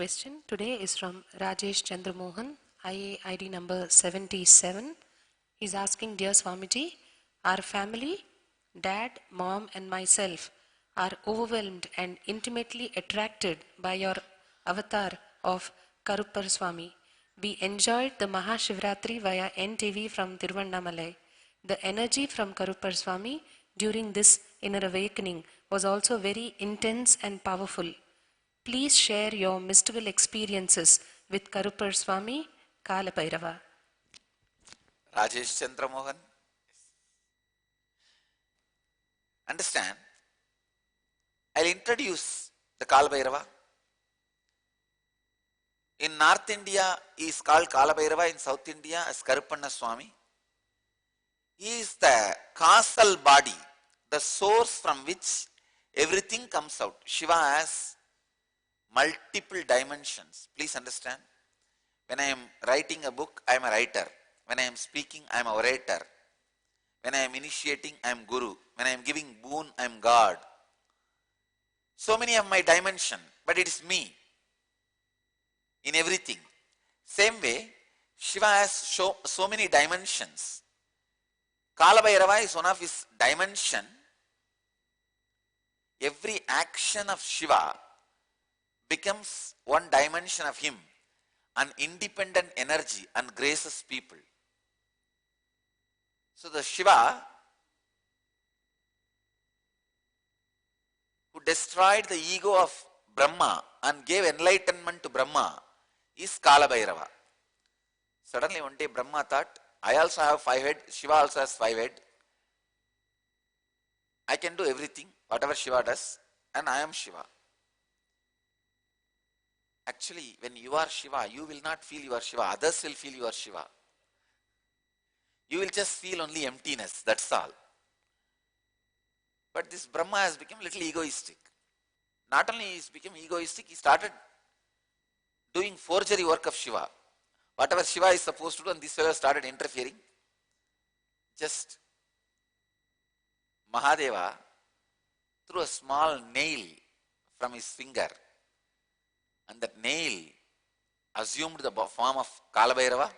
question today is from Rajesh Chandramohan, IA ID number 77. He's asking, Dear Swamiji, our family, dad, mom and myself are overwhelmed and intimately attracted by your avatar of Karuppar Swami. We enjoyed the Mahashivratri via NTV from Tiruvannamalai. The energy from Karuppar Swami during this inner awakening was also very intense and powerful. Please share your mystical experiences with Karuppar Swami, Kala Bhairava. Rajesh Chandra Mohan. Understand, I'll introduce the Kala Bhairava. In North India, he is called Kala Bhairava, in South India as Karuppanna Swami. He is the causal body, the source from which everything comes out. Shiva has multiple dimensions. Please understand. When I am writing a book, I am a writer. When I am speaking, I am a orator. When I am initiating, I am Guru. When I am giving boon, I am God. So many of my dimensions, but it is me in everything. Same way, Shiva has so many dimensions. Kala Bhairava is one of his dimension. Every action of Shiva becomes one dimension of him, an independent energy and graces people. So the Shiva who destroyed the ego of Brahma and gave enlightenment to Brahma is Kala Bhairava. Suddenly one day Brahma thought, I also have 5 heads, Shiva also has 5 heads. I can do everything, whatever Shiva does, and I am Shiva. Actually, when you are Shiva, you will not feel you are Shiva, others will feel you are Shiva. You will just feel only emptiness, that's all. But this Brahma has become a little egoistic. Not only he has become egoistic, he started doing forgery work of Shiva. Whatever Shiva is supposed to do, and this fellow started interfering. Just Mahadeva threw a small nail from his finger, and that nail assumed the form of Kala Bhairava,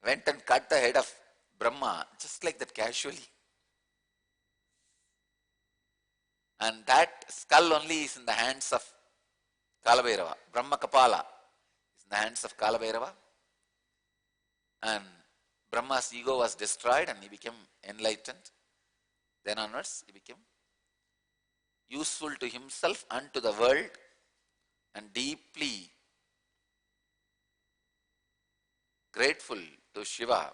went and cut the head of Brahma, just like that, casually. And that skull only is in the hands of Kala Bhairava. Brahma Kapala is in the hands of Kala Bhairava. And Brahma's ego was destroyed and he became enlightened. Then onwards, he became useful to himself and to the world, and deeply grateful to Shiva.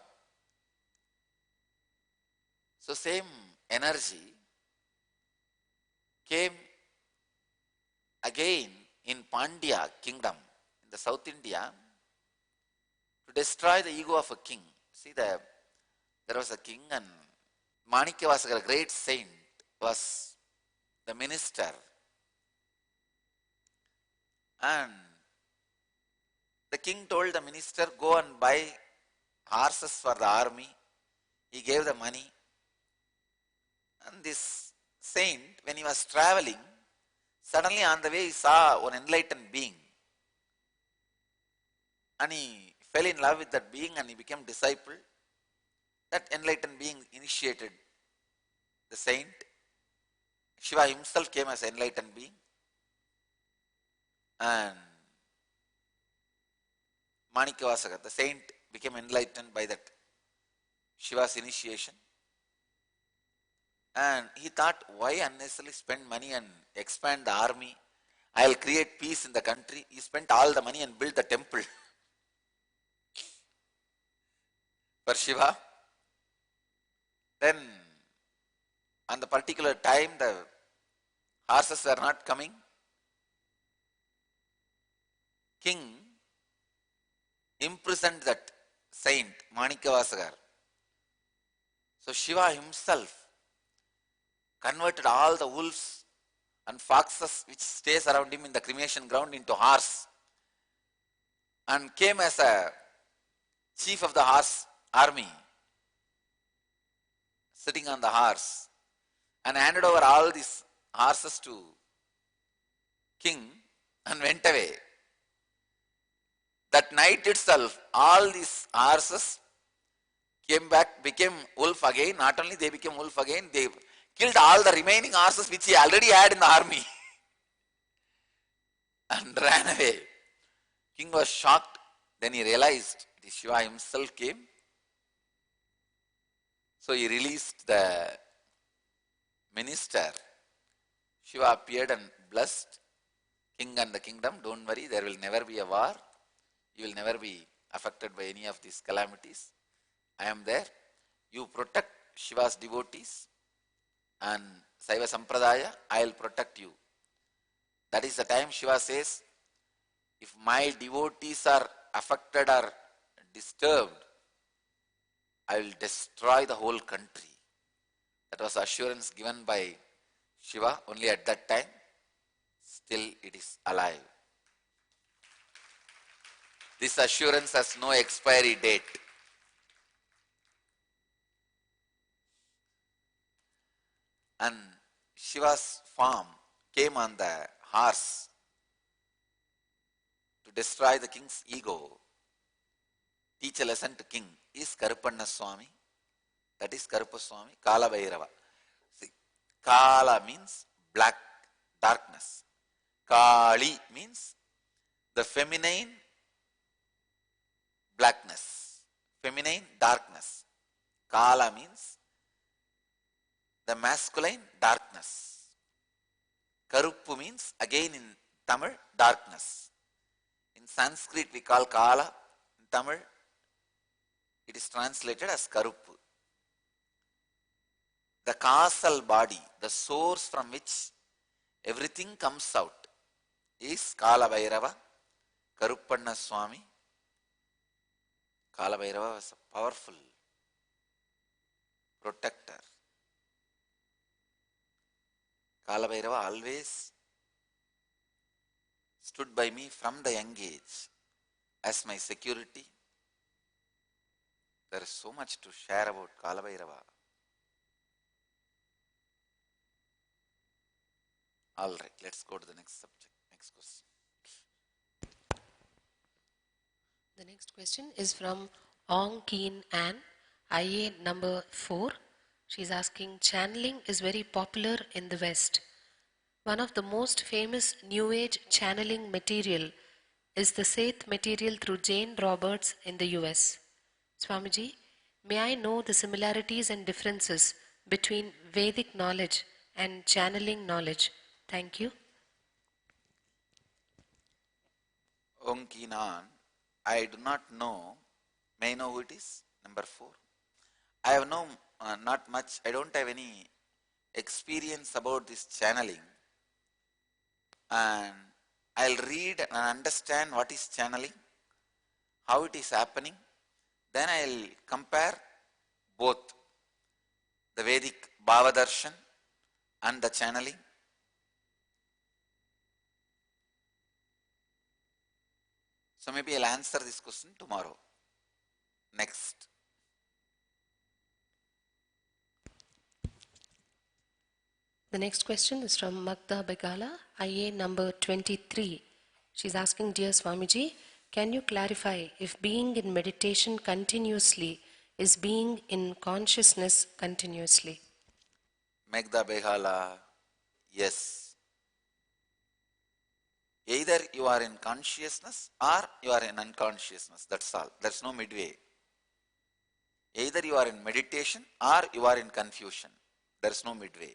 So same energy came again in Pandya kingdom in the South India to destroy the ego of a king. See, there was a king, and Manikyavasakara, a great saint, was the minister. And the king told the minister, go and buy horses for the army. He gave the money. And this saint, when he was traveling, suddenly on the way he saw one enlightened being. And he fell in love with that being and he became disciple. That enlightened being initiated the saint. Shiva himself came as enlightened being. And Manikyavasaka, the saint, became enlightened by that Shiva's initiation. And he thought, why unnecessarily spend money and expand the army? I will create peace in the country. He spent all the money and built the temple for Shiva. Then, on the particular time, the horses were not coming. King imprisoned that saint, Manikyavasakar. So Shiva himself converted all the wolves and foxes which stays around him in the cremation ground into horse, and came as a chief of the horse army, sitting on the horse, and handed over all these horses to king and went away. That night itself, all these horses came back, became wolf again. Not only they became wolf again, they killed all the remaining horses which he already had in the army and ran away. King was shocked. Then he realized the Shiva himself came. So he released the minister. Shiva appeared and blessed king and the kingdom. Don't worry, there will never be a war. You will never be affected by any of these calamities. I am there. You protect Shiva's devotees and Saiva Sampradaya, I will protect you. That is the time Shiva says, if my devotees are affected or disturbed, I will destroy the whole country. That was assurance given by Shiva only at that time. Still it is alive. This assurance has no expiry date. And Shiva's form came on the horse to destroy the king's ego, teach a lesson to king, is Karupanna Swami. That is Karupa Swami, Kala Bhairava. See, Kala means black, darkness. Kali means the feminine blackness, feminine darkness. Kala means the masculine darkness. Karuppu means again in Tamil darkness. In Sanskrit we call Kala, in Tamil it is translated as Karuppu. The causal body, the source from which everything comes out is Kala Bhairava, Karuppanna Swami. Kala Bhairava was a powerful protector. Kala Bhairava always stood by me from the young age as my security. There is so much to share about Kala Bhairava. All right, let's go to the next subject. Next question. The next question is from Ong Keen Ann, IA number 4. She's asking, channeling is very popular in the West. One of the most famous New Age channeling material is the Seth material through Jane Roberts in the US. Swamiji, may I know the similarities and differences between Vedic knowledge and channeling knowledge? Thank you. Ong Keen Ann, I do not know. May I know who it is? Number 4. I have no, not much. I don't have any experience about this channeling. And I'll read and understand what is channeling, how it is happening. Then I'll compare both the Vedic Bhavadarshan and the channeling. So maybe I'll answer this question tomorrow. Next. The next question is from Magda Begala, IA number 23. She's asking, Dear Swamiji, can you clarify if being in meditation continuously is being in consciousness continuously? Magda Begala, yes. Either you are in consciousness or you are in unconsciousness. That's all. There's no midway. Either you are in meditation or you are in confusion. There's no midway.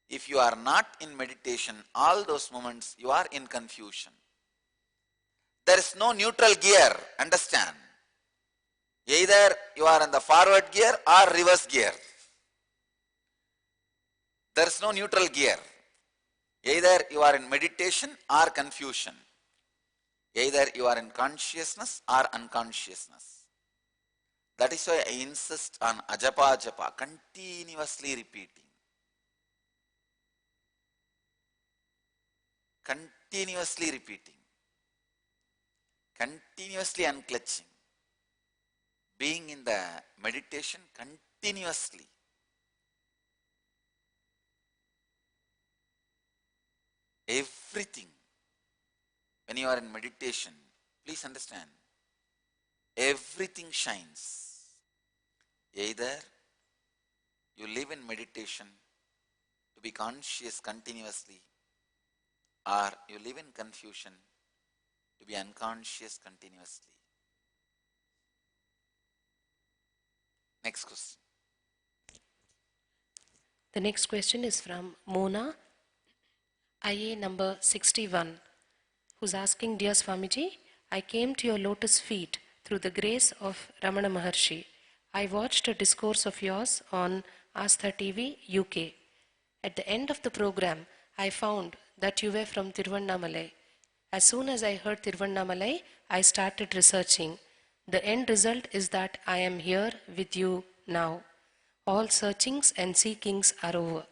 If you are not in meditation, all those moments you are in confusion. There is no neutral gear, understand. Either you are in the forward gear or reverse gear. There is no neutral gear. Either you are in meditation or confusion. Either you are in consciousness or unconsciousness. That is why I insist on ajapa japa, continuously repeating. Continuously repeating. Continuously unclutching. Being in the meditation continuously. Everything. When you are in meditation, Please understand, everything shines. Either you live in meditation to be conscious continuously, or you live in confusion to be unconscious continuously. Next question. The next question is from Mona, IA number 61, who's asking, Dear Swamiji, I came to your lotus feet through the grace of Ramana Maharshi. I watched a discourse of yours on Astha TV, UK. At the end of the program, I found that you were from Tiruvannamalai. As soon as I heard Tiruvannamalai, I started researching. The end result is that I am here with you now. All searchings and seekings are over.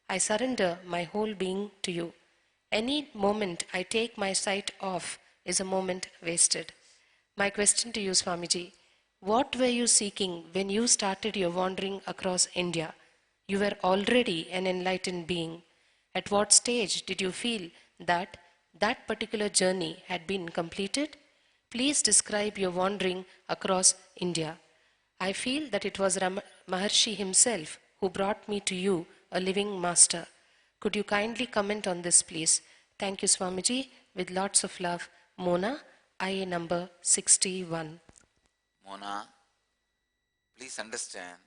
I surrender my whole being to you. Any moment I take my sight off is a moment wasted. My question to you, Swamiji, what were you seeking when you started your wandering across India? You were already an enlightened being. At what stage did you feel that that particular journey had been completed? Please describe your wandering across India. I feel that it was Maharshi himself who brought me to you, a living master. Could you kindly comment on this, please? Thank you, Swamiji. With lots of love, Mona, IA number 61. Mona, please understand,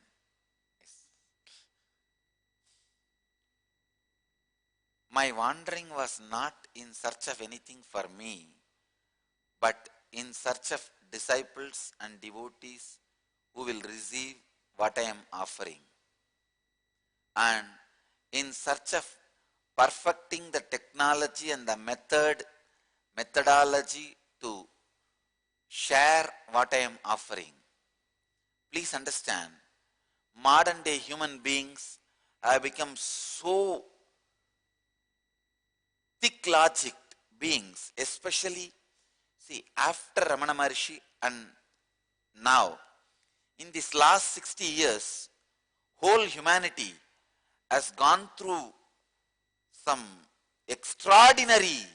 my wandering was not in search of anything for me, but in search of disciples and devotees who will receive what I am offering, and in search of perfecting the technology and the methodology to share what I am offering. Please understand, modern day human beings have become so thick logic beings, especially, see, after Ramana Maharshi and now, in this last 60 years, whole humanity has gone through some extraordinary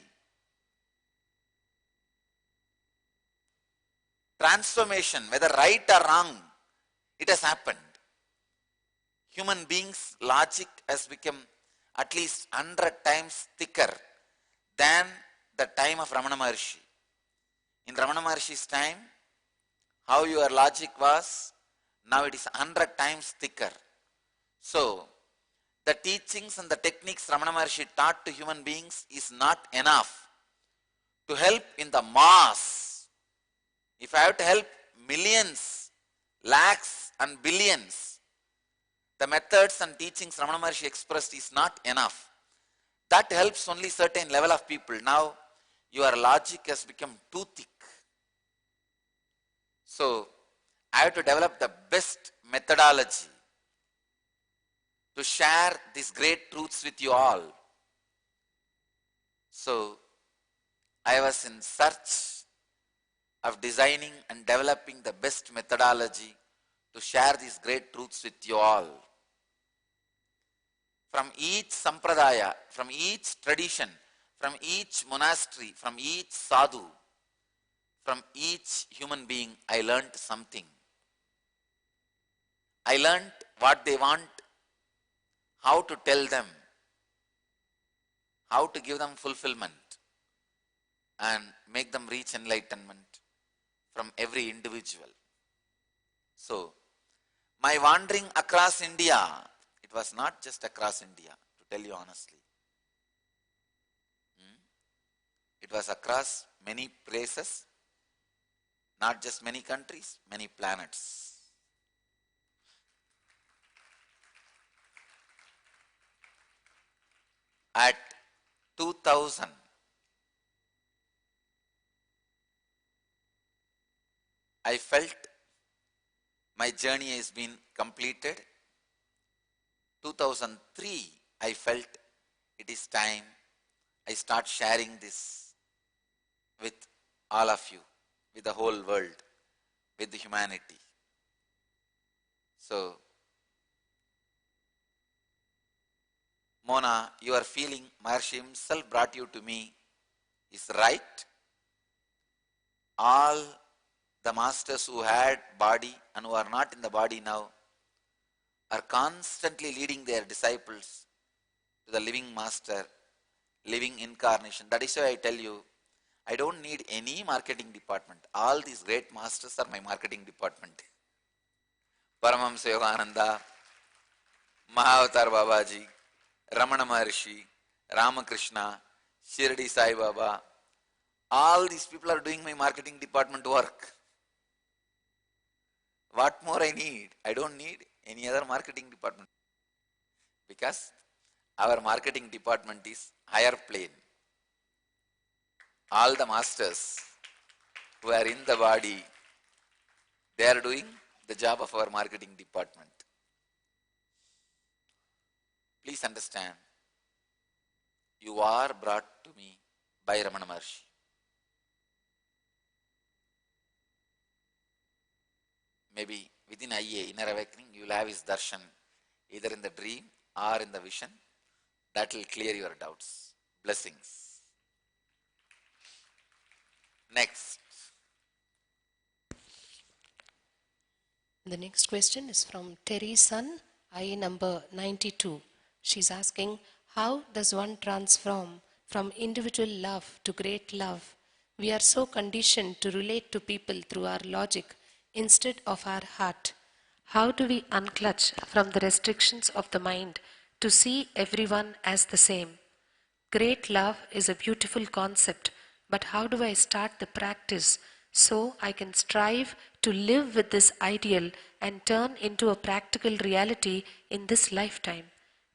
transformation, whether right or wrong, it has happened. Human beings' logic has become at least 100 times thicker than the time of Ramana Maharshi. In Ramana Maharshi's time, how your logic was, now it is 100 times thicker. So, the teachings and the techniques Ramana Maharshi taught to human beings is not enough to help in the mass. If I have to help millions, lakhs and billions, the methods and teachings Ramana Maharshi expressed is not enough. That helps only certain level of people. Now, your logic has become too thick. So, I have to develop the best methodology to share these great truths with you all. So, I was in search of designing and developing the best methodology to share these great truths with you all. From each sampradaya, from each tradition, from each monastery, from each sadhu, from each human being, I learned something. I learned what they want, how to tell them, how to give them fulfillment and make them reach enlightenment from every individual. So, my wandering across India, it was not just across India, to tell you honestly. It was across many places, not just many countries, many planets. At 2000, I felt my journey has been completed. 2003, I felt it is time I start sharing this with all of you, with the whole world, with the humanity. So, Mona, you are feeling Maharshi himself brought you to me is right. All the masters who had body and who are not in the body now are constantly leading their disciples to the living master, living incarnation. That is why I tell you, I don't need any marketing department. All these great masters are my marketing department. Paramahamsa Yogananda, Mahavatar Babaji, Ramana Maharshi, Ramakrishna, Shirdi Sai Baba, all these people are doing my marketing department work. What more I need? I don't need any other marketing department. Because our marketing department is higher plane. All the masters who are in the body, they are doing the job of our marketing department. Please understand, you are brought to me by Ramana Maharshi. Maybe within IA, inner awakening, you will have his darshan, either in the dream or in the vision. That will clear your doubts. Blessings. Next. The next question is from Terry's son, IA number 92. She's asking, how does one transform from individual love to great love? We are so conditioned to relate to people through our logic instead of our heart. How do we unclutch from the restrictions of the mind to see everyone as the same? Great love is a beautiful concept, but how do I start the practice so I can strive to live with this ideal and turn into a practical reality in this lifetime?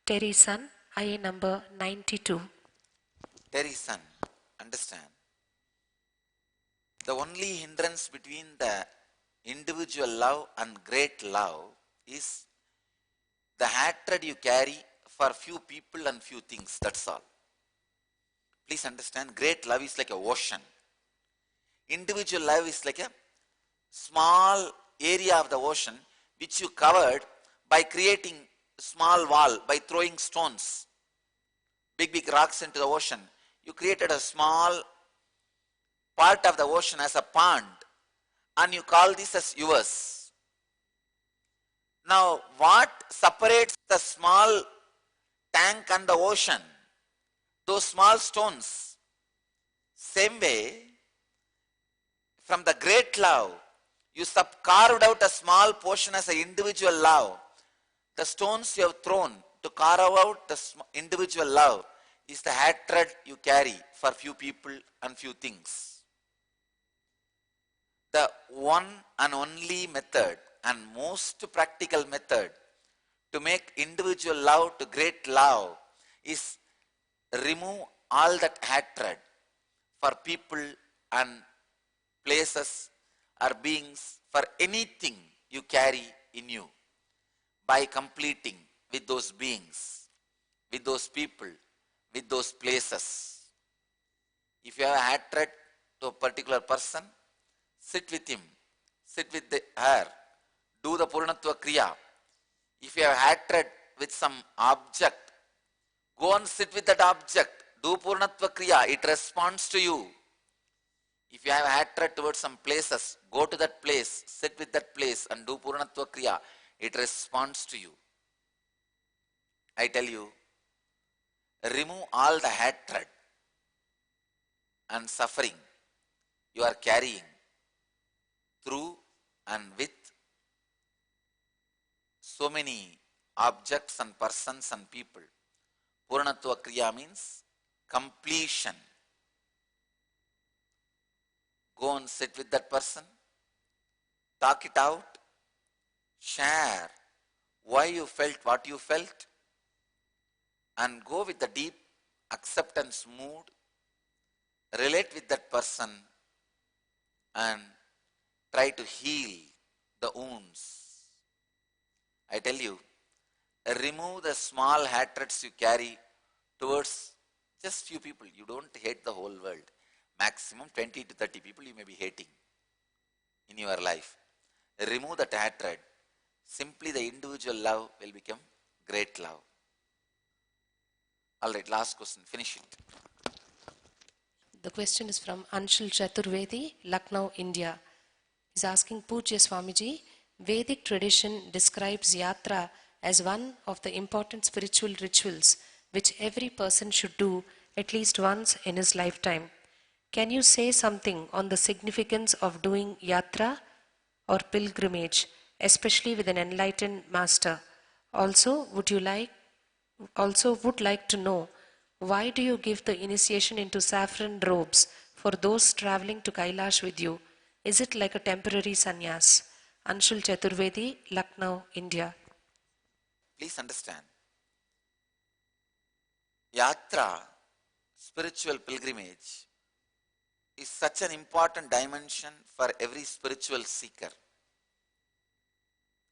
Terry Sun, IA number 92. Terry son, understand. The only hindrance between the individual love and great love is the hatred you carry for few people and few things. That's all. Please understand, great love is like a ocean. Individual love is like a small area of the ocean which you covered by creating a small wall, by throwing stones, big rocks into the ocean. You created a small part of the ocean as a pond and you call this as yours. Now, what separates the small tank and the ocean? Those small stones. Same way, from the great love, you carved out a small portion as an individual love. The stones you have thrown to carve out the individual love is the hatred you carry for few people and few things. The one and only method and most practical method to make individual love to great love is remove all that hatred for people and places or beings, for anything you carry in you, by completing with those beings, with those people, with those places. If you have a hatred to a particular person, sit with him, sit with her, do the Purnatva Kriya. If you have hatred with some object, go and sit with that object, do Purnatva Kriya, it responds to you. If you have hatred towards some places, go to that place, sit with that place and do Purnatva Kriya, it responds to you. I tell you, remove all the hatred and suffering you are carrying through and with so many objects and persons and people. Purnatva Kriya means completion. Go and sit with that person, talk it out, share why you felt what you felt, and go with the deep acceptance mood, relate with that person and try to heal the wounds. I tell you, remove the small hatreds you carry towards just few people. You don't hate the whole world. Maximum 20 to 30 people you may be hating in your life. Remove that hatred. Simply the individual love will become great love. Alright, last question. Finish it. The question is from Anshul Chaturvedi, Lucknow, India. He's asking Pujya Swamiji, Vedic tradition describes yatra as one of the important spiritual rituals which every person should do at least once in his lifetime. Can you say something on the significance of doing yatra or pilgrimage, especially with an enlightened master? Also, would like to know, why do you give the initiation into saffron robes for those traveling to Kailash with you? Is it like a temporary sannyas? Anshul Chaturvedi, Lucknow, India. Please understand, yatra, spiritual pilgrimage, is such an important dimension for every spiritual seeker.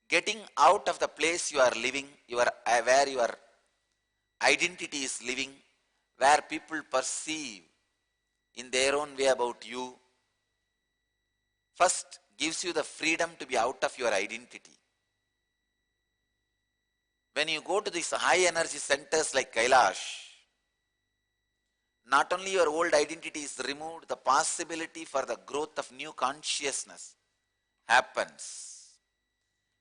Getting out of the place you are living, where your identity is living, where people perceive in their own way about you, first gives you the freedom to be out of your identity. When you go to these high energy centers like Kailash, not only your old identity is removed, the possibility for the growth of new consciousness happens.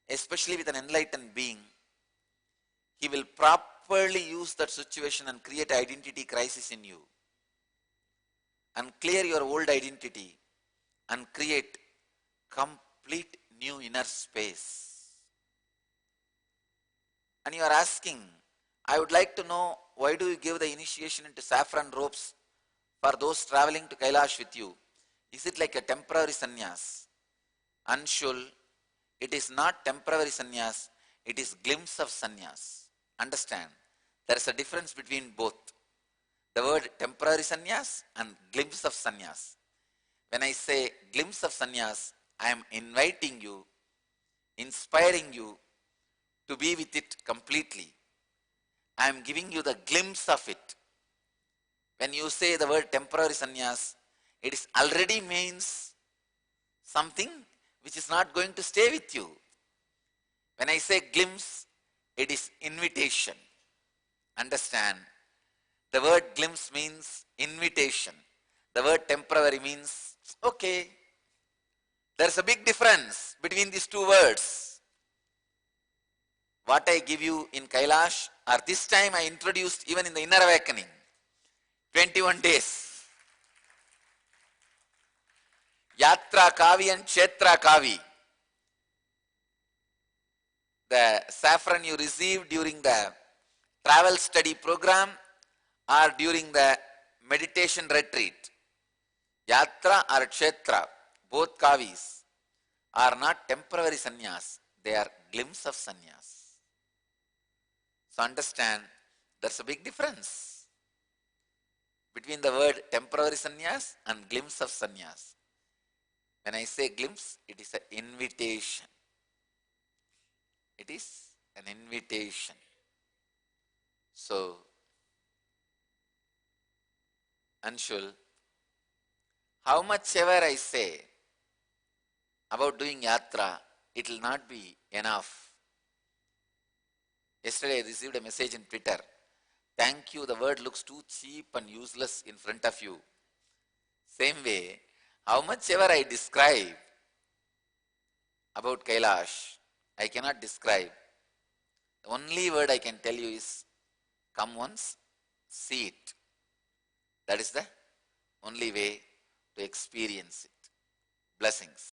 Especially with an enlightened being, he will properly use that situation and create identity crisis in you and clear your old identity and create complete new inner space. And you are asking, I would like to know, why do you give the initiation into saffron robes for those traveling to Kailash with you? Is it like a temporary sannyas? Anshul, it is not temporary sannyas, it is glimpse of sannyas. Understand, there is a difference between both. The word temporary sannyas and glimpse of sannyas. When I say glimpse of sannyas, I am inviting you, inspiring you to be with it completely. I am giving you the glimpse of it. When you say the word temporary sannyas, it is already means something which is not going to stay with you. When I say glimpse, it is invitation. Understand, the word glimpse means invitation. The word temporary means, okay. There's a big difference between these two words. What I give you in Kailash, or this time I introduced even in the inner awakening, 21 days. Yatra Kavi and Kshetra Kavi. The saffron you receive during the travel study program or during the meditation retreat. Yatra or Kshetra, both Kavis, are not temporary sannyas, they are glimpse of sannyas. So understand, there's a big difference between the word temporary sannyas and glimpse of sannyas. When I say glimpse, it is an invitation. It is an invitation. So, Anshul, how much ever I say about doing yatra, it will not be enough. Yesterday I received a message in Twitter. Thank you, the word looks too cheap and useless in front of you. Same way, how much ever I describe about Kailash, I cannot describe. The only word I can tell you is, come once, see it. That is the only way to experience it. Blessings.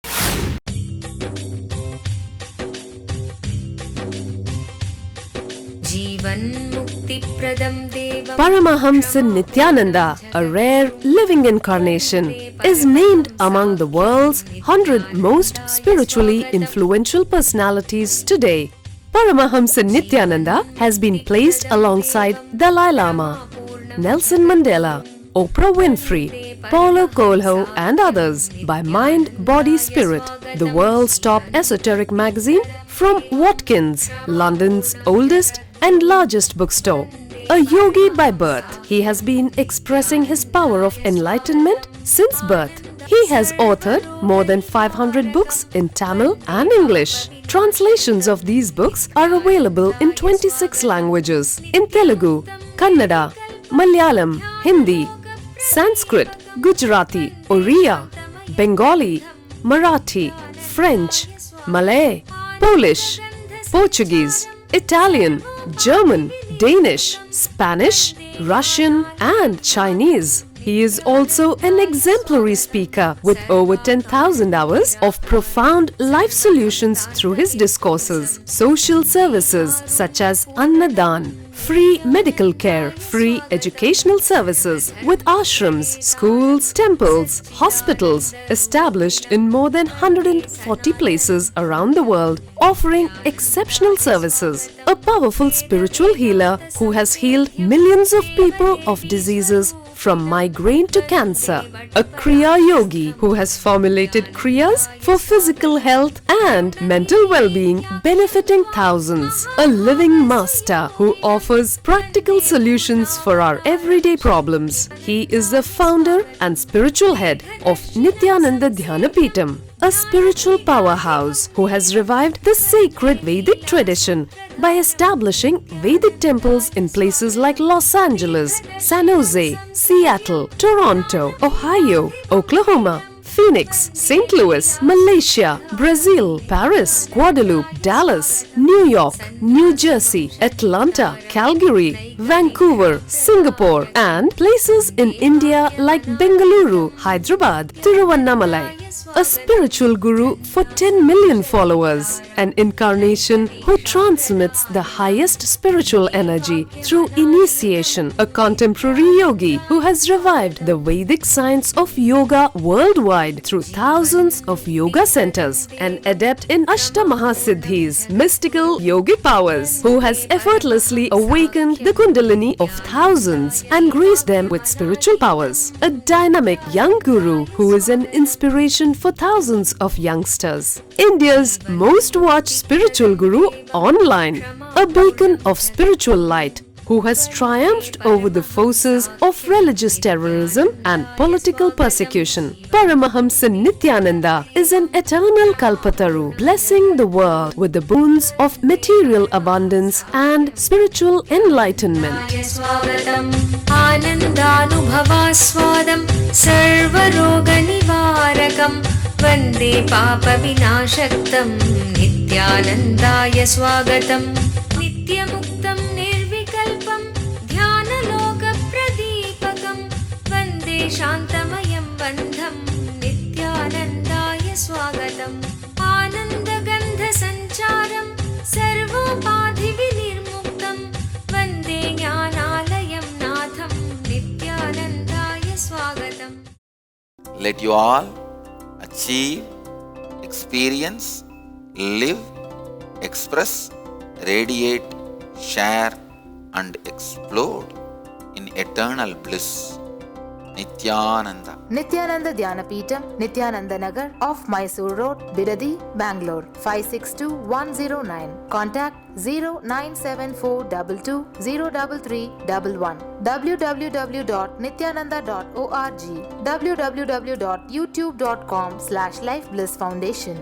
Paramahamsa Nithyananda, a rare living incarnation, is named among the world's 100 most spiritually influential personalities today. Paramahamsa Nithyananda has been placed alongside Dalai Lama, Nelson Mandela, Oprah Winfrey, Paulo Coelho and others by Mind, Body, Spirit, the world's top esoteric magazine from Watkins, London's oldest and largest bookstore. A yogi by birth, he has been expressing his power of enlightenment since birth. He has authored more than 500 books in Tamil and English. Translations of these books are available in 26 languages in Telugu, Kannada, Malayalam, Hindi, Sanskrit, Gujarati, Oriya, Bengali, Marathi, French, Malay, Polish, Portuguese, Italian, German, Danish, Spanish, Russian, and Chinese. He is also an exemplary speaker with over 10,000 hours of profound life solutions through his discourses. Social services such as Annadan, free medical care, free educational services with ashrams, schools, temples, hospitals established in more than 140 places around the world, offering exceptional services. A powerful spiritual healer who has healed millions of people of diseases from migraine to cancer. A Kriya Yogi who has formulated Kriyas for physical health and mental well-being, benefiting thousands. A living master who offers practical solutions for our everyday problems. He is the founder and spiritual head of Nithyananda Dhyanapitham, a spiritual powerhouse who has revived the sacred Vedic tradition by establishing Vedic temples in places like Los Angeles, San Jose, Seattle, Toronto, Ohio, Oklahoma, Phoenix, St. Louis, Malaysia, Brazil, Paris, Guadeloupe, Dallas, New York, New Jersey, Atlanta, Calgary, Vancouver, Singapore, and places in India like Bengaluru, Hyderabad, Tiruvannamalai. A spiritual guru for 10 million followers, an incarnation who transmits the highest spiritual energy through initiation, a contemporary yogi who has revived the Vedic science of yoga worldwide through thousands of yoga centers, an adept in Ashtamahasiddhis, mystical yogic powers, who has effortlessly awakened the Kundalini of thousands and graced them with spiritual powers, a dynamic young guru who is an inspiration for thousands of youngsters, India's most watched spiritual guru online, a beacon of spiritual light who has triumphed over the forces of religious terrorism and political persecution. Paramahamsa Nithyananda is an eternal Kalpataru, blessing the world with the boons of material abundance and spiritual enlightenment. आनन्दानुभवास्वादं सर्वरोगनिवारकं वन्दे पापविनाशक्तं नित्यानन्दाय स्वागतं नित्यमुक्तं निर्विकल्पं ध्यानलोकप्रदीपकं वन्दे शान्तमयं बन्धं नित्यानन्दाय स्वागतम् आनन्दगन्धसञ्चारं सर्वोपाधिविनिर्मुक्तं वन्दे ज्ञानालयं नाथं नित्यानन्दाय स्वागतम्. Let you all achieve, experience, live, express, radiate, share and explode in eternal bliss. Nithyananda. Nithyananda Dhyanapitham, Nithyananda Nagar off Mysore Road, Bidadi, Bangalore 562109. Contact 097422033311. www.nithyananda.org. www.youtube.com/lifeblissfoundation.